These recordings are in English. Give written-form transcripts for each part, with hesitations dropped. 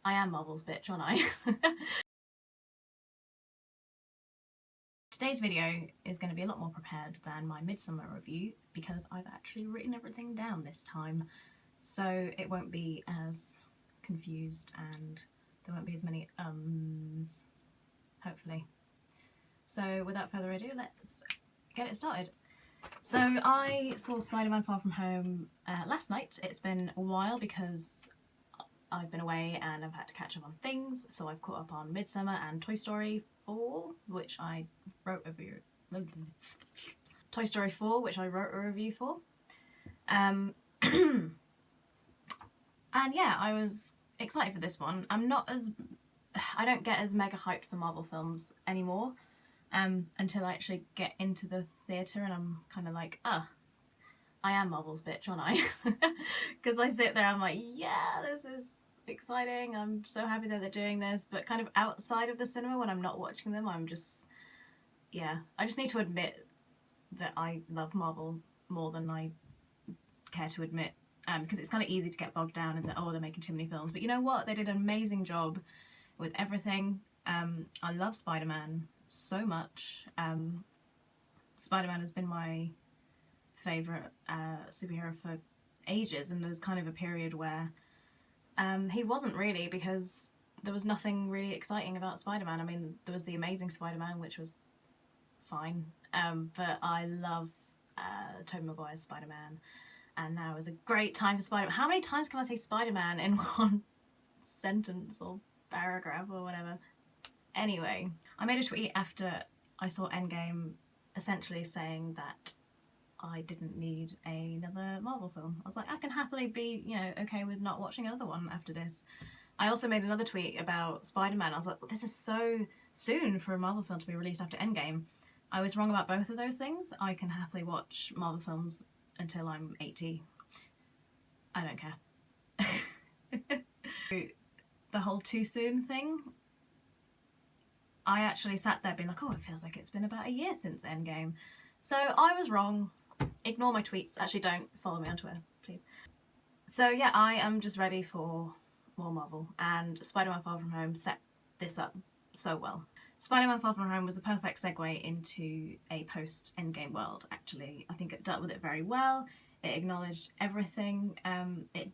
I am Marvel's bitch, aren't I? Today's video is going to be a lot more prepared than my Midsommar review because I've actually written everything down this time, so it won't be as confused and there won't be as many ums, hopefully. So without further ado, let's get it started. So I saw Spider-Man Far From Home last night. It's been a while because I've been away and I've had to catch up on things, so I've caught up on Midsommar and Toy Story 4, which I wrote a review. Toy Story 4, which I wrote a review for. And yeah, I was excited for this one. I don't get as mega hyped for Marvel films anymore until I actually get into the theatre and I'm kind of like, I am Marvel's bitch, aren't I? Because I sit there, I'm like, yeah, this is exciting, I'm so happy that they're doing this, but kind of outside of the cinema when I'm not watching them, I'm just, yeah, I just need to admit that I love Marvel more than I care to admit, because it's kind of easy to get bogged down in that, oh, they're making too many films, but you know what, they did an amazing job with everything. I love Spider-Man so much. Spider-Man has been my favourite superhero for ages, and there was kind of a period where he wasn't really, because there was nothing really exciting about Spider-Man. I mean, there was the Amazing Spider-Man, which was fine, but I love Tobey Maguire's Spider-Man, and now is a great time for Spider-Man. How many times can I say Spider-Man in one sentence or paragraph or whatever? Anyway, I made a tweet after I saw Endgame essentially saying that I didn't need another Marvel film. I was like, I can happily be, okay with not watching another one after this. I also made another tweet about Spider-Man. I was like, well, this is so soon for a Marvel film to be released after Endgame. I was wrong about both of those things. I can happily watch Marvel films until I'm 80. I don't care. The whole too soon thing, I actually sat there being like, oh, it feels like it's been about a year since Endgame. So I was wrong. Ignore my tweets. Actually, don't follow me on Twitter, please. So yeah, I am just ready for more Marvel, and Spider-Man Far From Home set this up so well. Spider-Man Far From Home was the perfect segue into a post-Endgame world, actually. I think it dealt with it very well. It acknowledged everything. It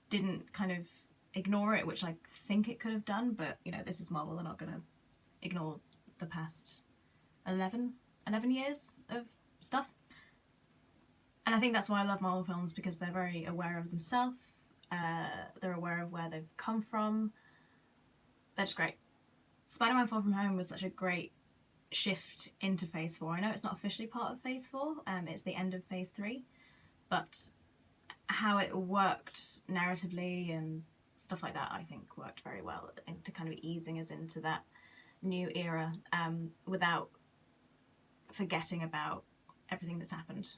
didn't kind of ignore it, which I think it could have done, but this is Marvel. They're not going to ignore the past 11 years of stuff. And I think that's why I love Marvel films, because they're very aware of themselves, they're aware of where they've come from. They're just great. Spider-Man Far From Home was such a great shift into Phase 4. I know it's not officially part of Phase 4, it's the end of Phase 3, but how it worked narratively and stuff like that, I think worked very well into kind of easing us into that new era, without forgetting about everything that's happened.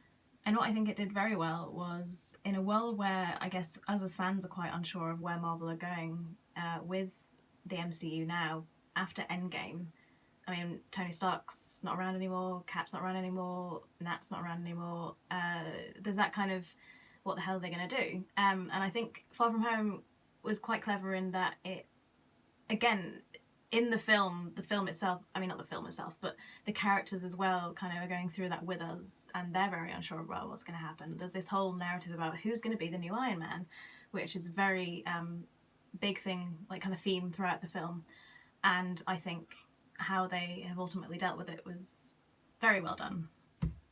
And what I think it did very well was, in a world where I guess us as fans are quite unsure of where Marvel are going with the MCU now, after Endgame. I mean, Tony Stark's not around anymore, Cap's not around anymore, Nat's not around anymore. There's that kind of, what the hell are they going to do? And I think Far From Home was quite clever in that it, again, in the film itself, I mean not the film itself, but the characters as well kind of are going through that with us, and they're very unsure about what's going to happen. There's this whole narrative about who's going to be the new Iron Man, which is a very big thing, like kind of theme throughout the film, and I think how they have ultimately dealt with it was very well done.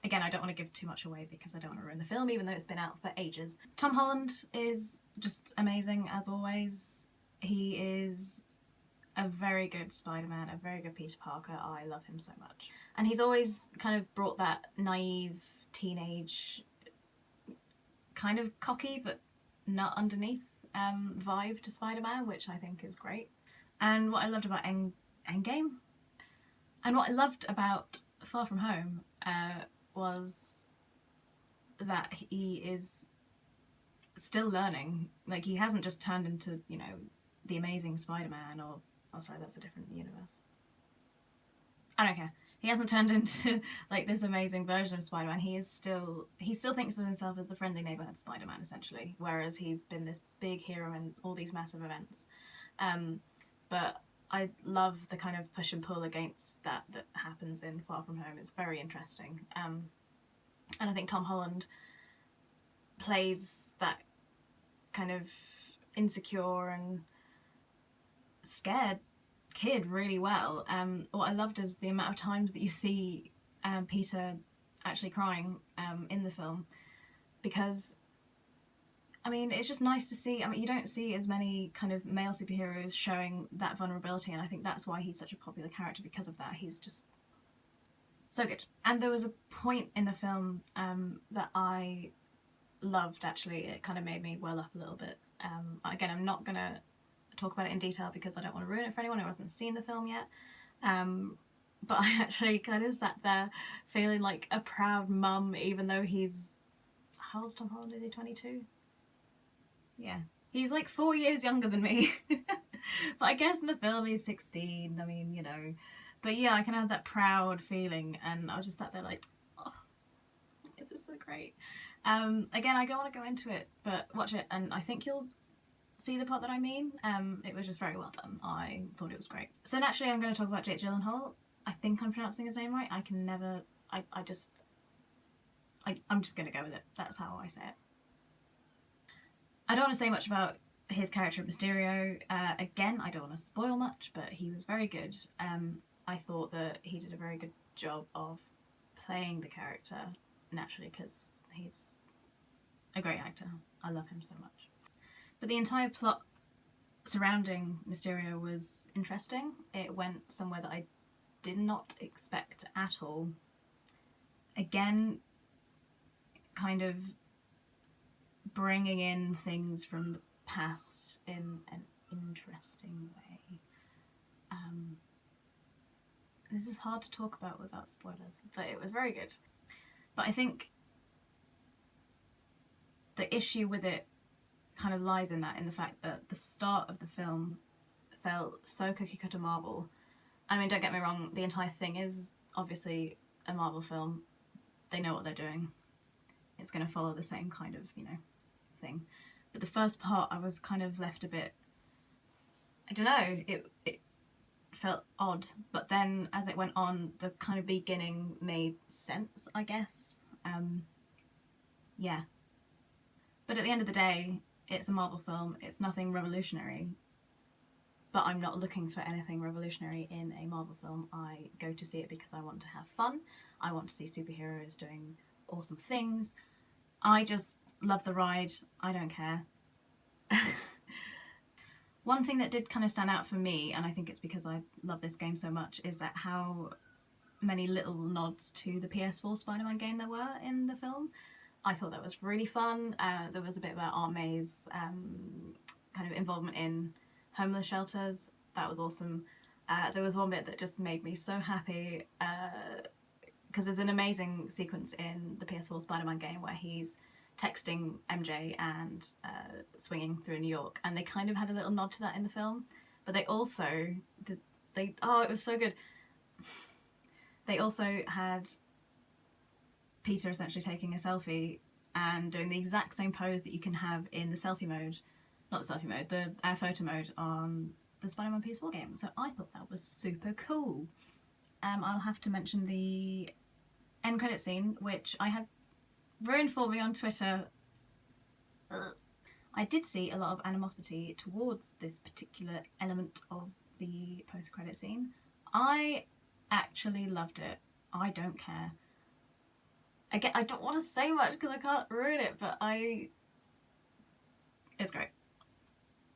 Again, I don't want to give too much away because I don't want to ruin the film, even though it's been out for ages. Tom Holland is just amazing as always. He is a very good Spider-Man, a very good Peter Parker. I love him so much. And he's always kind of brought that naive teenage, kind of cocky but not underneath vibe to Spider-Man, which I think is great. And what I loved about Endgame, and what I loved about Far From Home was that he is still learning. Like, he hasn't just turned into, the Amazing Spider-Man, or oh, sorry, that's a different universe. I don't care. He hasn't turned into like this amazing version of Spider-Man. He still thinks of himself as the friendly neighborhood Spider-Man, essentially, whereas he's been this big hero in all these massive events. But I love the kind of push and pull against that happens in Far From Home. It's very interesting. And I think Tom Holland plays that kind of insecure and scared kid really well. What I loved is the amount of times that you see Peter actually crying in the film, because I mean, it's just nice to see. I mean, you don't see as many kind of male superheroes showing that vulnerability, and I think that's why he's such a popular character, because of that. He's just so good. And there was a point in the film that I loved, actually. It kind of made me well up a little bit. Again, I'm not going to talk about it in detail because I don't want to ruin it for anyone who hasn't seen the film yet. But I actually kind of sat there feeling like a proud mum, even though he's... How old's Tom Holland? Is he 22? Yeah. He's like 4 years younger than me. But I guess in the film he's 16. I mean, you know. But yeah, I kind of had that proud feeling, and I was just sat there like, oh, this is so great. Again, I don't want to go into it, but watch it, and I think you'll see the part that I mean. It was just very well done. I thought it was great. So naturally I'm going to talk about Jake Gyllenhaal. I think I'm pronouncing his name right. I can never... I'm just going to go with it. That's how I say it. I don't want to say much about his character Mysterio. Again, I don't want to spoil much, but he was very good. I thought that he did a very good job of playing the character naturally, because he's a great actor. I love him so much. But the entire plot surrounding Mysterio was interesting. It went somewhere that I did not expect at all. Again, kind of bringing in things from the past in an interesting way. This is hard to talk about without spoilers, but it was very good. But I think the issue with it kind of lies in the fact that the start of the film felt so cookie cutter Marvel. I mean, don't get me wrong, the entire thing is obviously a Marvel film. They know what they're doing. It's going to follow the same kind of, you know, thing. But the first part, I was kind of left a bit, I don't know, it felt odd. But then as it went on, the kind of beginning made sense, I guess. Yeah. But at the end of the day, it's a Marvel film. It's nothing revolutionary. But I'm not looking for anything revolutionary in a Marvel film. I go to see it because I want to have fun. I want to see superheroes doing awesome things. I just love the ride. I don't care. One thing that did kind of stand out for me, and I think it's because I love this game so much, is that how many little nods to the PS4 Spider-Man game there were in the film. I thought that was really fun. There was a bit about Aunt May's kind of involvement in homeless shelters. That was awesome. There was one bit that just made me so happy, because there's an amazing sequence in the PS4 Spider-Man game where he's texting MJ and swinging through New York, and they kind of had a little nod to that in the film. But they also it was so good. They also had Peter essentially taking a selfie and doing the exact same pose that you can have in the selfie mode, not the selfie mode, the photo mode on the Spider-Man PS4 game. So I thought that was super cool. I'll have to mention the end credit scene, which I had ruined for me on Twitter. I did see a lot of animosity towards this particular element of the post-credit scene. I actually loved it. I don't care. Again, I don't want to say much because I can't ruin it, but it's great.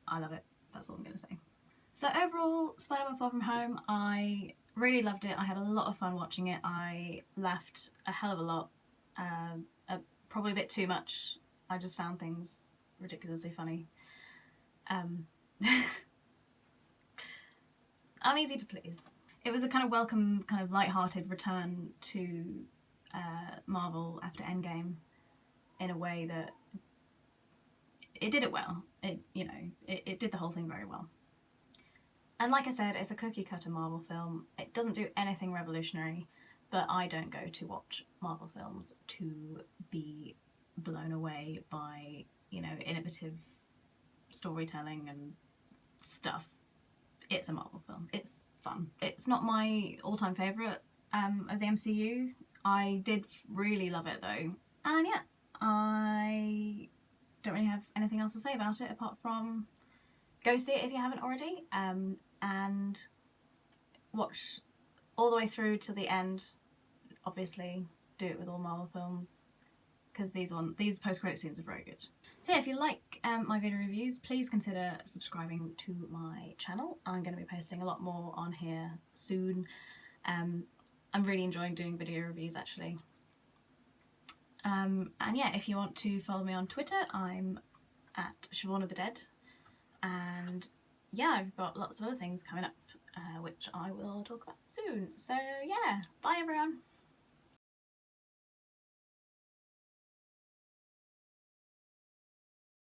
I love it. That's all I'm going to say. So overall, Spider-Man Far From Home, I really loved it. I had a lot of fun watching it. I laughed a hell of a lot. Probably a bit too much. I just found things ridiculously funny. I'm easy to please. It was a kind of welcome, kind of light-hearted return to Marvel after Endgame, in a way that it did it well. It did the whole thing very well. And like I said, it's a cookie cutter Marvel film. It doesn't do anything revolutionary, but I don't go to watch Marvel films to be blown away by, innovative storytelling and stuff. it's a Marvel film. It's fun. It's not my all-time favourite of the MCU. I did really love it though. And yeah, I don't really have anything else to say about it apart from go see it if you haven't already, and watch all the way through to the end. Obviously, do it with all Marvel films because these post-credit scenes are very good. So yeah, if you like my video reviews, please consider subscribing to my channel. I'm going to be posting a lot more on here soon. I'm really enjoying doing video reviews actually. And yeah, if you want to follow me on Twitter, I'm at Siobhan of the Dead. And yeah, I've got lots of other things coming up, which I will talk about soon. So yeah, bye everyone.